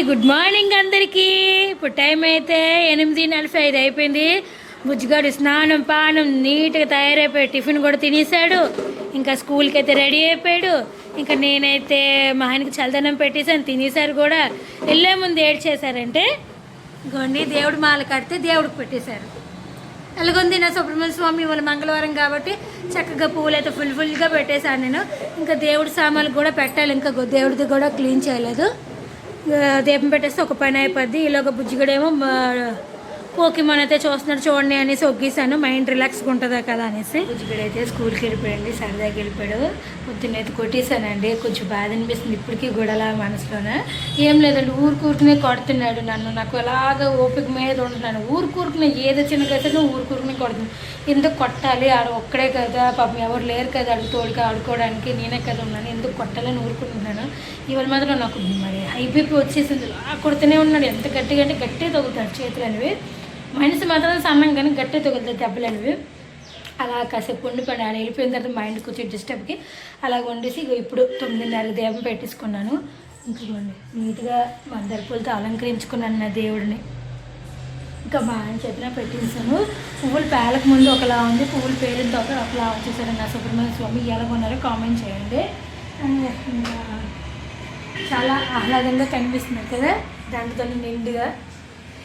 Good morning అందరికీ. ఇప్పుడు time అయితే 8:45 అయిపోయింది. బుజ్జిగాడు స్నానం పానం నీట్గా తయారైపోయాడు, టిఫిన్ కూడా తినేసాడు, ఇంకా స్కూల్కి అయితే రెడీ అయిపోయాడు. ఇంకా నేనైతే మా ఆయనకి చల్లదనం పెట్టేసాను, తినేసారు కూడా. వెళ్ళే ముందు ఏడు చేశారంటే గొండి దేవుడు మాల కడితే దేవుడికి పెట్టేశారు. ఎలాగొంది నా సుబ్రహ్మణ్య స్వామి ఇవాళ మంగళవారం కాబట్టి చక్కగా పువ్వులు అయితే ఫుల్గా పెట్టేశాను నేను. ఇంకా దేవుడి సామాన్లు కూడా పెట్టాలి, ఇంకా దేవుడిది కూడా క్లీన్ చేయలేదు. దీపం పెట్టేస్తే ఒక పని అయిపోద్ది. ఇలాగ బుజ్జిగడేమో పోకిమోన్ అయితే చూస్తున్నాడు, చూడండి అనేసి ఒగ్గేసాను, మైండ్ రిలాక్స్గా ఉంటుందా కదా అనేసి. బుజ్జిగడైతే స్కూల్కి వెళ్ళిపోయాడు, సరదాగా వెళ్ళిపోయాడు. పొద్దున్నైతే కొట్టేశానండి, కొంచెం బాధ అనిపిస్తుంది ఇప్పటికీ కూడా అలా మనసులోనే. ఏం లేదండి, ఊరుకూరుకునే కొడుతున్నాడు నన్ను. నాకు అలాగ ఓపిక మీద ఉంటున్నాను. ఊరుకూరుకునే ఏదో చిన్న కదా ఊరుకూరుకునే కొడుతున్నాను. ఎందుకు కొట్టాలి, ఆడ ఒక్కడే కదా, పాపం ఎవరు లేరు కదా అడుగు తోడుగా ఆడుకోవడానికి, నేనే కదా ఉన్నాను, ఎందుకు కొట్టాలని ఊరుకుంటున్నాను. ఇవాళ మాత్రం నాకు మరి హై బీపీ వచ్చేసింది. కొడుతూనే ఉన్నాడు, ఎంత గట్టిగా అంటే గట్టిగా తగులుతాడు చేతులు అనేవి. మనిషి మాత్రం సన్నం కానీ గట్టిగా తగులుతాయి దెబ్బలు అనేవి. అలా కాసేపు వండిపోయాడు. ఆడ వెళ్ళిపోయిన తర్వాత మైండ్ కొంచెం డిస్టర్బ్కి అలా వండేసి ఇప్పుడు 9:30 దీపం పెట్టేసుకున్నాను. ఇంకోండి నీట్గా మందార పూలతో అలంకరించుకున్నాను నా దేవుడిని. ఇంకా మా ఆయన చేతిలో పెట్టించాను. పువ్వులు పేలకు ముందు ఒకలా ఉంది, పువ్వులు పేలిన తర్వాత ఒకలా వచ్చేసారు. నా సుబ్రహ్మణ్య స్వామి ఎలా కొన్నారో కామెంట్ చేయండి. ఇంకా చాలా ఆహ్లాదంగా కనిపిస్తున్నారు కదా దాంట్లో నిండుగా.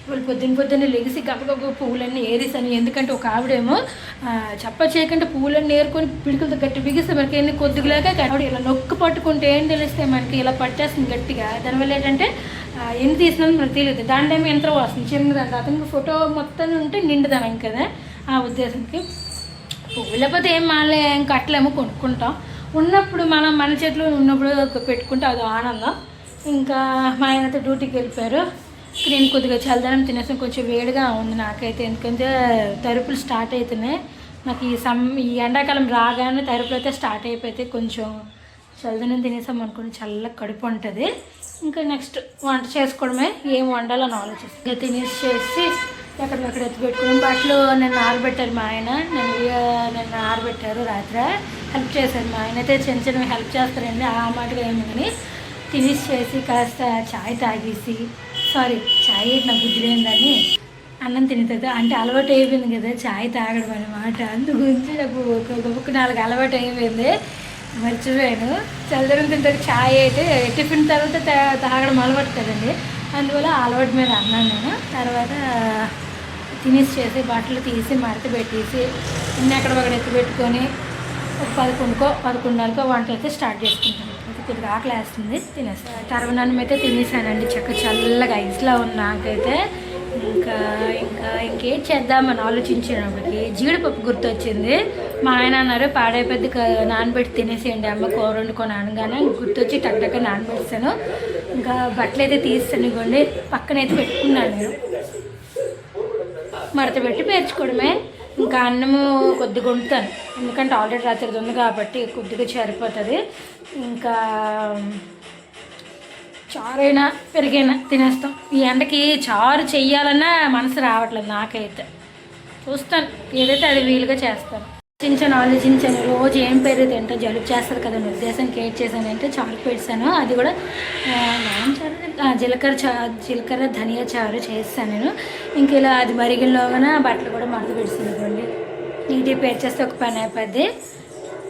వాళ్ళు పొద్దున్న లెగిసి గబగబ పువ్వులన్నీ ఏరేసాను. ఎందుకంటే ఒక ఆవిడేమో చప్ప చేయకుండా పువ్వులన్నీ ఏరుకొని పిడికలతో గట్టి బిగిస్తే మనకి ఎన్ని కొద్దిలాగా ఆవిడ ఇలా నొక్కు పట్టుకుంటే ఏం తెలిస్తే మనకి ఇలా పట్టేస్తుంది గట్టిగా. దానివల్ల ఏంటంటే ఎన్ని తీసినా మనకు తెలియదు. దాని టైం యంత్రం వస్తుంది చిన్నదంతా. అతనికి ఫోటో మొత్తం ఉంటే నిండుదాం కదా ఆ ఉద్దేశంకి. పువ్వు లేకపోతే ఏం మాలే ఏం కట్టలేమో కొనుక్కుంటాం. ఉన్నప్పుడు మనం మన చేతిలో ఉన్నప్పుడు పెట్టుకుంటే అది ఆనందం. ఇంకా మా ఆయనతో డ్యూటీకి వెళ్ళిపోయారు. నేను కొద్దిగా చల్లదనం తినేసాను, కొంచెం వేడిగా ఉంది నాకైతే. ఎందుకంటే తరుపులు స్టార్ట్ అవుతున్నాయి నాకు. ఈ ఎండాకాలం రాగానే తరుపులు అయితే స్టార్ట్ అయిపోతాయి. కొంచెం చల్లదనం తినేసాం అనుకుని చల్ల కడుపు ఉంటుంది. ఇంకా నెక్స్ట్ వంట చేసుకోవడమే, ఏం వండాలని ఆలోచిస్తాను. ఇంకా తినేసి ఎక్కడికక్కడ ఎత్తి పెట్టుకున్నాం. బట్టలు నేను ఆరబెట్టారు మా ఆయన, నన్ను ఆరబెట్టారు రాత్రి. హెల్ప్ చేశారు మా ఆయన అయితే, చిన్న హెల్ప్ చేస్తారండి ఆ మాటగా ఏమి. కానీ తినేసి కాస్త చాయ్ తాగేసి, చాయ్ నా బుద్ధి లేదని అన్నం తినేది అంటే అలవాటు అయిపోయింది కదా చాయ్ తాగడం అనమాట. అందుగురించి నాకు ఒక 4 అలవాటు అయిపోయింది, మర్చిపోయాను. చల్లదనం తింటే చాయ్ అయితే టిఫిన్ తర్వాత తాగడం అలవాటు కదండి, అందువల్ల అలవాటు మీద అన్నాను నేను. తర్వాత తినేసి బట్టలు తీసి మడత పెట్టేసి అక్కడ ఒకటి ఎత్తి పెట్టుకొని 11:00 వంట అయితే స్టార్ట్ చేసుకుంటాను. కొద్దిగా ఆకలి వేస్తుంది, తినేస్తాను. తర్వనాన్నం అయితే తినేసానండి, చల్లగా ఐస్లా ఉంది నాకైతే. ఇంకేం చేద్దామని ఆలోచించినప్పటికి జీడిపప్పు గుర్తొచ్చింది. మా ఆయన అన్నారు పాడైపోద్ది నానబెట్టి తినేసేయండి అమ్మ, కూర వండుకొని అనగానే గుర్తొచ్చి టక్టక్క నానబెట్టాను. ఇంకా బట్టలు అయితే తీస్తాను, ఇవ్వండి పక్కనైతే పెట్టుకున్నాను నేను. మడత పెట్టి పేర్చుకోవడమే. ఇంకా అన్నము కొద్దిగా వండుతాను, ఎందుకంటే ఆల్రెడీ రాత్రి ఉంది కాబట్టి కొద్దిగా సరిపోతుంది. ఇంకా చారైనా పెరిగైనా తినేస్తాం. ఈ ఎండకి చారు చెయ్యాలన్నా మనసు రావట్లేదు నాకైతే. చూస్తాను ఏదైతే అది వీలుగా చేస్తాను. ఆలోచించాను రోజు ఏం పేరు తింటే జలుబు చేస్తారు కదా అని ఉద్దేశానికి ఏం చేశానంటే చారు పెట్టాను. అది కూడా జీలకర్ర ధనియా చారు చేస్తాను నేను. ఇంక ఇలా అది మరిగిలోగానే బట్టలు కూడా మడత పెడుతుంది. నీట్గా పేర్చేస్తే ఒక పని అయిపోద్ది.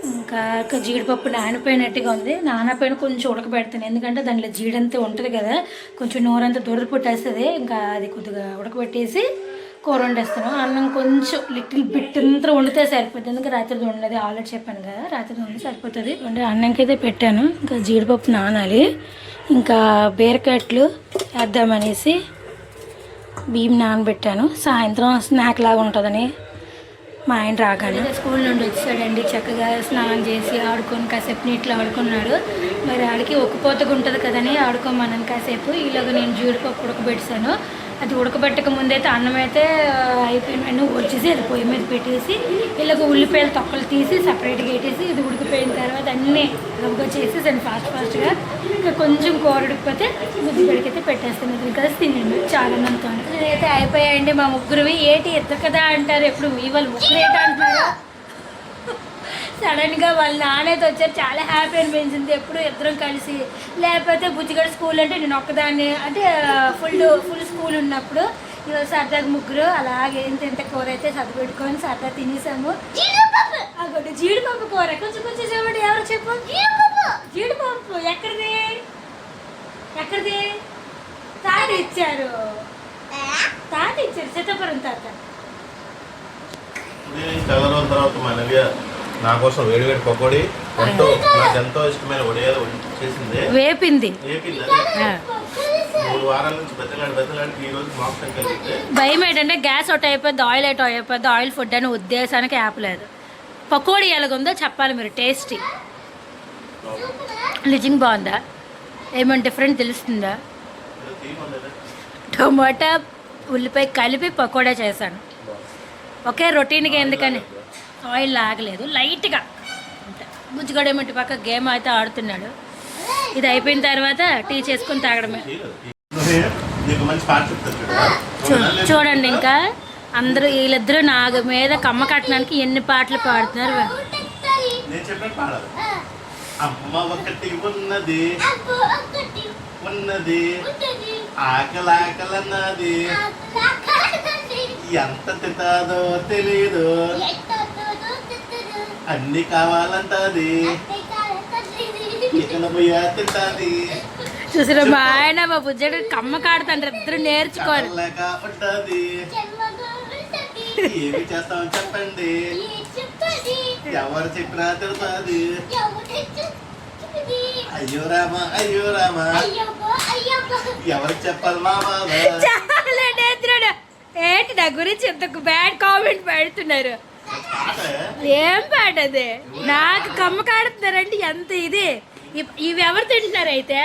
ఇంకా జీడిపప్పు నానిపోయినట్టుగా ఉంది, నానపోయిన కొంచెం ఉడకబెడతాను. ఎందుకంటే దాంట్లో జీడంతా ఉంటుంది కదా, కొంచెం నోరంతా దురద పుట్టేస్తుంది. ఇంకా అది కొద్దిగా ఉడకబెట్టేసి కూర వండేస్తాను. అన్నం కొంచెం లిటిల్ బిట్ అంతా వండితే సరిపోతుంది, ఎందుకంటే రాత్రి వండేది ఆల్రెడీ చెప్పాను కదా, రాత్రి వండి సరిపోతుంది. అన్నంకి అయితే పెట్టాను. ఇంకా జీడిపప్పు నానాలి. ఇంకా బీరకాయట్లు వేద్దామనేసి బియ్యం నానబెట్టాను. సాయంత్రం స్నాక్ లాగా ఉంటుందని. మా ఆయన రాగానే స్కూల్ నుండి వచ్చాడండి, చక్కగా స్నానం చేసి ఆడుకొని కాసేపు నీటిలో ఆడుకున్నాడు. మరి ఆడికి ఒక్కపోతగా ఉంటుంది కదని ఆడుకోమన్నాను కాసేపు. ఇలాగ నేను జీడిపప్పు ఉడకబెట్టాను. అది ఉడకబెట్టక ముందైతే అన్నం అయితే అయిపోయిన వచ్చేసి అది పొయ్యి మీద పెట్టేసి ఇలాగ ఉల్లిపాయలు తొక్కలు తీసి సపరేట్గా పెట్టేసి ఇది ఉడికిపోయిన తర్వాత అన్నీ గబగబా చేసి దాన్ని ఫాస్ట్గా ఇంకా కొంచెం కూర ఉడికిపోతే బుద్ధిపడికైతే పెట్టేస్తాను. ఇది కలిసి తినండి చాలా అన్నంతో. నేనైతే అయిపోయాయండి మా ముగ్గురువి. ఏటి ఎత్తు కదా అంటారు ఎప్పుడు, ఇవాళ ముగ్గురు ఏంటి అంటున్నారు. సడన్గా వాళ్ళ నాన్నతో వచ్చారు, చాలా హ్యాపీ అనిపించింది. ఎప్పుడు ఇద్దరం కలిసి, లేకపోతే బుజ్జిగడ స్కూల్ అంటే నేను ఒక్కదాన్ని, అంటే ఫుల్ స్కూల్ ఉన్నప్పుడు ఈరోజు సరదాగా ముగ్గురు అలాగే ఇంత కూర అయితే చదివెట్టుకొని సరదా తినేసాము. అక్కడ జీడిపప్పు కూర కొంచెం కొంచెం చూడండి. ఎవరు చెప్పు? జీడిపప్పు ఎక్కడిది ఎక్కడిది? తాత ఇచ్చారు, సీతాపురం తాత. చాలా రోజుల తర్వాత మనవి నా కోసం వేడి వేడి పకోడీ నాకు ఎంతో ఇష్టమైన వడియాలు చేసింది, వేపింది. 3 వారాల నుంచి బెత్తలాడి ఈ రోజు మోక్షం కలిగితే భయం ఏంటంటే గ్యాస్ ఒకటి అయిపోద్ది, ఆయిల్ ఎటో అయిపోద్ది, ఆయిల్ ఫుడ్ అని ఉద్దేశానికి యాపలేదు. పకోడీ ఎలాగుందో చెప్పాలి మీరు, టేస్టీ నిజంగా బాగుందా? ఏమైనా డిఫరెంట్ తెలుస్తుందా? టమాటా ఉల్లిపాయ కలిపి పకోడా చేశాను. ఒకే రొటీన్గా, ఎందుకని ఆయిల్ లాగలేదు, లైట్గా అంతే. బుజ్జిగడ ఏమిటి పక్క గేమ్ అయితే ఆడుతున్నాడు. ఇది అయిపోయిన తర్వాత టీ చేసుకొని తాగడమే. చూడండి ఇంకా అందరూ వీళ్ళిద్దరూ నాకు మీద కమ్మ కట్టడానికి ఎన్ని పాటలు పాడుతున్నారు. ఆకలాకలన్నది ఎంత తింటాదో తెలీదు, అన్ని కావాలంటది, ఇకన పోయా తింటాది. చూసారా మా ఆయన మా బుజ్జడు కమ్మ కాడుతాంటారు, ఇద్దరు నేర్చుకోవాలి. ఉంటది ఏమి చేస్తామని చెప్పండి, ఎవరు చెప్పినా తిడుతుంది. అయ్యో రామా అయ్యో రామా ఎవరికి చెప్పాలి మా బాబా? ఏంటి నా గురించి ఇంత బ్యాడ్ కామెంట్ పెడుతున్నారు? ఏం పాట అది? నాకు కమ్మ కాడుతున్నారంటే ఎంత ఇది. ఇవి ఎవరు తింటున్నారు అయితే?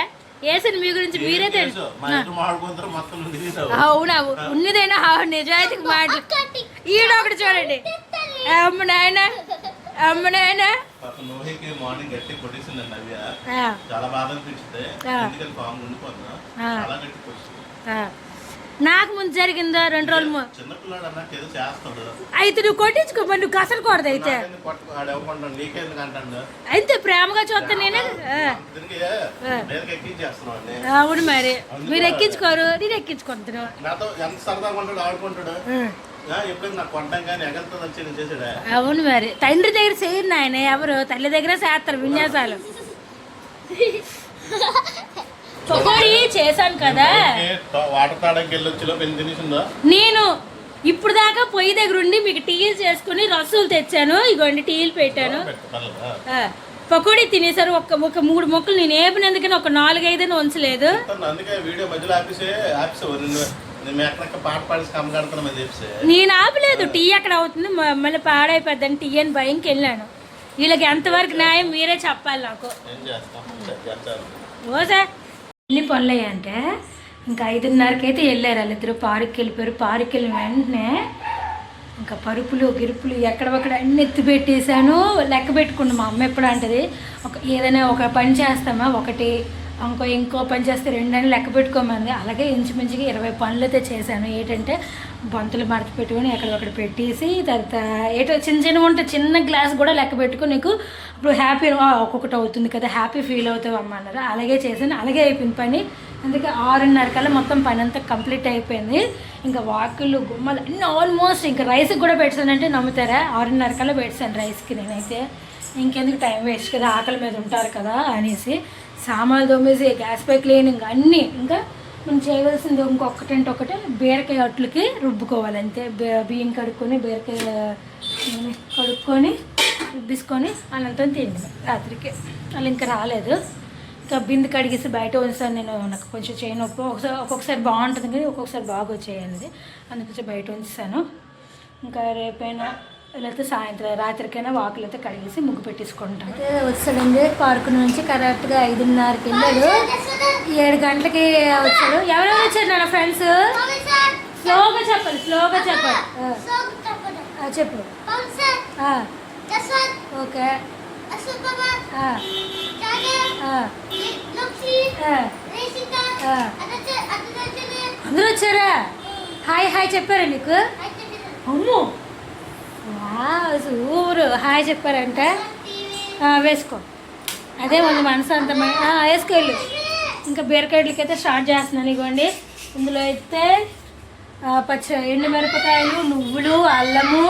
వేసాను మీ గురించి మీరే తెలుసు. అవునా? ఉన్నదైనా నిజాయితీకి మాట. ఈడ ఒకటి చూడండి, అమ్మ నాయన అమ్మ నాయన. నాకు ముందు జరిగిందా 2 రోజులు అయితే నువ్వు కొట్టించుకో, మరి నువ్వు కసలు కూడదు అయితే. అయితే ప్రేమగా చూస్తా నేనే. అవును మరి మీరు ఎక్కించుకోరు, నేను ఎక్కించుకుంటాను. అవును మరి తండ్రి దగ్గర చేయరు నాయన, ఎవరు తల్లి దగ్గర చేస్తారు విన్యాసాలు. పకోడీ చేశాను కదా నేను, ఇప్పుడు దాకా పొయ్యి దగ్గర ఉండి మీకు టీలు చేసుకుని రసూలు తెచ్చాను. ఇగోండి టీలు పెట్టాను. పకోడీ తినేసారు. ఒక 3 ముక్కలు నేను ఏపినందుకని ఒక 4-5 ఉంచలేదు. నేను ఆపలేదు, టీ ఎక్కడ అవుతుంది మళ్ళీ పాడైపోద్దని టీ అని భయంకి వెళ్ళాను. వీళ్ళకి ఎంతవరకు న్యాయం మీరే చెప్పాలి నాకు. ఓసా ఎన్ని పనులు అయ్యాయంటే ఇంకా 5:30కి అయితే వెళ్ళారు వాళ్ళిద్దరు. పార్క్కి వెళ్ళిపోయారు. పార్క్కి వెళ్ళిన వెంటనే ఇంకా పరుపులు గిరుపులు ఎక్కడొక్కడ అన్ని ఎత్తి పెట్టేశాను. లెక్క పెట్టుకున్నాం. మా అమ్మ ఎప్పుడు అంటది, ఏదైనా ఒక పని చేస్తామా ఒకటి, ఇంకో పని చేస్తే 2 అని లెక్క పెట్టుకోమంది. అలాగే ఇంచుమించుగా 20 పనులు అయితే చేశాను. ఏంటంటే బంతులు మడత పెట్టుకొని ఎక్కడొక్కడ పెట్టేసి, తర్వాత ఏటో చిన్న ఉంటే చిన్న గ్లాస్ కూడా లెక్క పెట్టుకుని నీకు ఇప్పుడు హ్యాపీ ఒక్కొక్కటి అవుతుంది కదా, హ్యాపీ ఫీల్ అవుతావు అమ్మ అన్నారు. అలాగే చేశాను. అలాగే అయిపోయింది పని. అందుకే 6:30 కల్లా మొత్తం పని అంతా కంప్లీట్ అయిపోయింది. ఇంకా వాకిళ్ళు గుమ్మలు అన్నీ ఆల్మోస్ట్ ఇంకా రైస్కి కూడా పెట్టానంటే నమ్ముతారా, 6:30 కల్లా పెట్టాను రైస్కి. నేనైతే ఇంకెందుకు టైం వేస్ట్ కదా, ఆకలి మీద ఉంటారు కదా అనేసి సామాన్లు తోమేసి గ్యాస్ పై క్లీనింగ్ అన్నీ. ఇంకా మనం చేయవలసింది ఇంకొకటంటే ఒకటే, బీరకాయ అట్లకి రుబ్బుకోవాలి అంతే. బియ్యం కడుక్కొని బీరకాయ కడుక్కొని రుబ్బిసుకొని అన్నంతో తిండి రాత్రికి. వాళ్ళు ఇంకా రాలేదు. ఇంకా బిందు కడిగేసి బయట ఉంచాను నేను. నాకు కొంచెం చేయి నొప్పి ఒక్కొక్కసారి బాగుంటుంది కానీ ఒక్కొక్కసారి బాగా వచ్చేయండి, అందుకొచ్చి బయట ఉంచాను. ఇంకా రేపైనా లేకపోతే సాయంత్రం రాత్రికైనా వాకులు అయితే కడిగేసి ముగ్గు పెట్టేసుకుంటాను. వచ్చాడండి పార్కు నుంచి కరెక్ట్గా 5:30కి వెళ్ళాడు. 7 గంటలకి వచ్చాడు. ఎవరెవరు వచ్చారు నా ఫ్రెండ్స్? స్లోగా చెప్పాలి, స్లోగా చెప్పాలి. చెప్పు. ఓకే. అందరూ వచ్చారా? హాయ్ హాయ్ చెప్పారా నీకు? అమ్మో సూపర్ హాయ్ చెప్పారంట. వేసుకో. అదే ఉంది మనసు అంత వేసుకెళ్ళు. ఇంకా బీరకాయలకి అయితే స్టార్ట్ చేస్తున్నాను. ఇవ్వండి, ఇందులో అయితే ఎండుమిరపకాయలు, నువ్వులు, అల్లము,